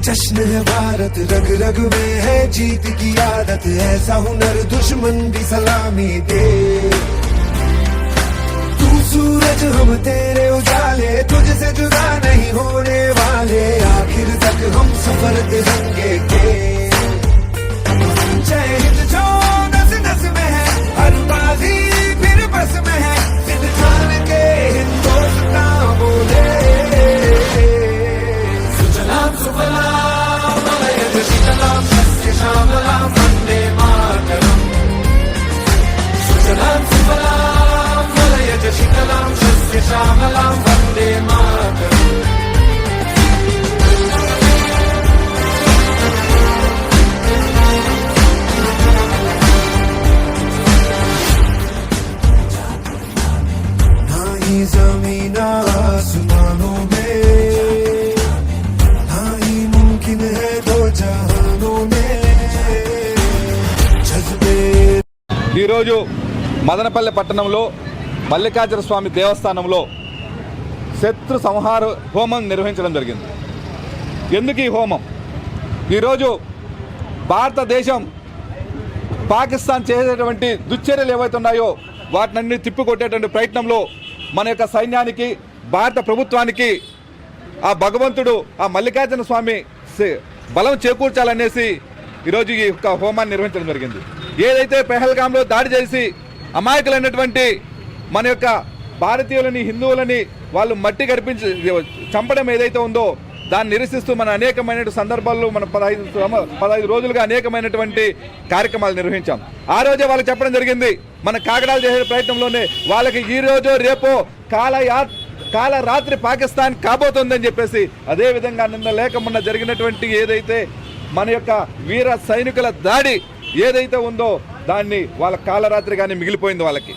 जश्न है भारत, रग रग में है जीत की आदत, ऐसा हुनर दुश्मन भी सलामी दे। तू सूरज हम तेरे उजाले, तुझसे जुदा नहीं होने वाले, आखिर तक हम सफर तिरंगे के। जय हिंद जो नस नस में है, हर बाजी फिर बस में है, हिंदुस्तान के हिंदुस्तान बोले। सुजलाम सुफलाम मलयज शीतलाम सस्य श्यामलाम वंदे मातरम। सुजलाम सुफलाम मलयज शीतलाम सस्य श्यामलाम वंदे मातरम। जमीन आसमानों में हाँ ही मुमकिन है दो जहानों में जज्बे। ఈ రోజు మదనపల్లె పట్టణంలో మల్లికార్జున స్వామి దేవస్థానంలో శత్రు సంహార హోమం నిర్వహించడం జరిగింది. ఎందుకు ఈ హోమం? ఈరోజు భారతదేశం పాకిస్తాన్ చేసేటువంటి దుశ్చర్యలు ఏవైతే ఉన్నాయో వాటినన్నీ తిప్పికొట్టేటువంటి ప్రయత్నంలో మన యొక్క సైన్యానికి, భారత ప్రభుత్వానికి ఆ భగవంతుడు, ఆ మల్లికార్జున స్వామి బలం చేకూర్చాలనేసి ఈరోజు ఈ యొక్క హోమాన్ని నిర్వహించడం జరిగింది. ఏదైతే పెహల్గాంలో దాడి చేసి అమాయకులైనటువంటి మన యొక్క భారతీయులని, హిందువులని వాళ్ళు మట్టి గడిపించి చంపడం ఏదైతే ఉందో దాన్ని నిరసిస్తూ మన అనేకమైన సందర్భాల్లో మన 15 రోజులుగా అనేకమైనటువంటి కార్యక్రమాలు నిర్వహించాం. ఆ రోజే వాళ్ళకి చెప్పడం జరిగింది, మన కాగడాలు చేసే ప్రయత్నంలోనే వాళ్ళకి ఈ రోజు రేపో కాలరాత్రి పాకిస్తాన్ కాబోతుందని చెప్పేసి, అదేవిధంగా నిన్న లేక మొన్న జరిగినటువంటి ఏదైతే మన యొక్క వీర సైనికుల దాడి ఏదైతే ఉందో దాన్ని వాళ్ళ కాలరాత్రిగానే మిగిలిపోయింది వాళ్ళకి.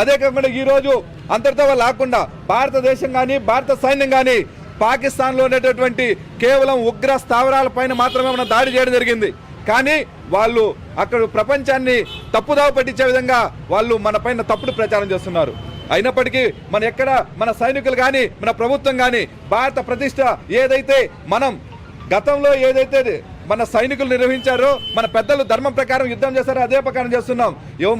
అదే కాకుండా ఈరోజు అంతటితో లాకుండా భారతదేశం కానీ, భారత సైన్యం కానీ పాకిస్తాన్లో ఉండేటటువంటి కేవలం ఉగ్ర స్థావరాల పైన మాత్రమే మనం దాడి చేయడం జరిగింది. కానీ వాళ్ళు అక్కడ ప్రపంచాన్ని తప్పుదావ పట్టించే విధంగా వాళ్ళు మన పైన తప్పుడు ప్రచారం చేస్తున్నారు. అయినప్పటికీ మన సైనికులు కానీ, మన ప్రభుత్వం కానీ భారత ప్రతిష్ట ఏదైతే మనం గతంలో ఏదైతే మన సైనికులు నిర్వహించారో, మన పెద్దలు ధర్మం ప్రకారం యుద్ధం చేశారో అదే ప్రకారం చేస్తున్నాం.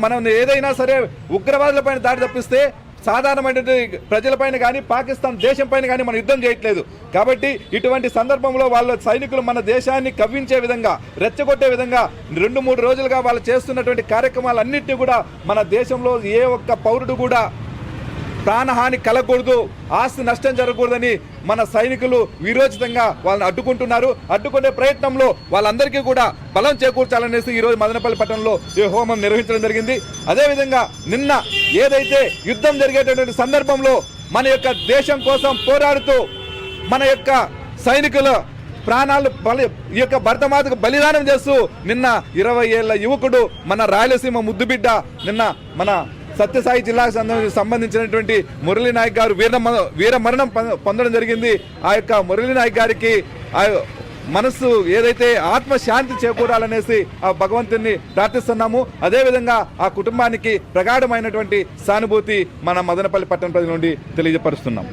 మనం ఏదైనా సరే ఉగ్రవాదుల పైన దాడి తప్పిస్తే సాధారణమైనటువంటి ప్రజలపైన కానీ, పాకిస్తాన్ దేశం పైన కానీ మనం యుద్ధం చేయట్లేదు. కాబట్టి ఇటువంటి సందర్భంలో వాళ్ళ సైనికులు మన దేశాన్ని కవ్వించే విధంగా, రెచ్చగొట్టే విధంగా 2-3 రోజులుగా వాళ్ళు చేస్తున్నటువంటి కార్యక్రమాలన్నింటినీ కూడా మన దేశంలో ఏ ఒక్క పౌరుడు కూడా ప్రాణహాని కలగకూడదు, ఆస్తి నష్టం జరగకూడదని మన సైనికులు వీరోచితంగా వాళ్ళని అడ్డుకుంటున్నారు. అడ్డుకునే ప్రయత్నంలో వాళ్ళందరికీ కూడా బలం చేకూర్చాలనేసి ఈరోజు మదనపల్లి పట్టణంలో ఈ హోమం నిర్వహించడం జరిగింది. అదేవిధంగా నిన్న ఏదైతే యుద్ధం జరిగేటటువంటి సందర్భంలో మన యొక్క దేశం కోసం పోరాడుతూ మన యొక్క సైనికుల ప్రాణాలు ఈ యొక్క భరతమాతకు బలిదానం చేస్తూ నిన్న 20 ఏళ్ల యువకుడు, మన రాయలసీమ ముద్దుబిడ్డ, నిన్న మన సత్యసాయి జిల్లాకు సంబంధించినటువంటి మురళీ నాయక్ గారు వీర మరణం పొందడం జరిగింది. ఆ యొక్క మురళీ నాయక్ గారికి ఆ మనస్సు ఏదైతే ఆత్మశాంతి చేకూరాలనేసి ఆ భగవంతుని ప్రార్థిస్తున్నాము. అదేవిధంగా ఆ కుటుంబానికి ప్రగాఢమైనటువంటి సానుభూతి మన మదనపల్లి పట్టణ ప్రజల నుండి తెలియజేపరుస్తున్నాం.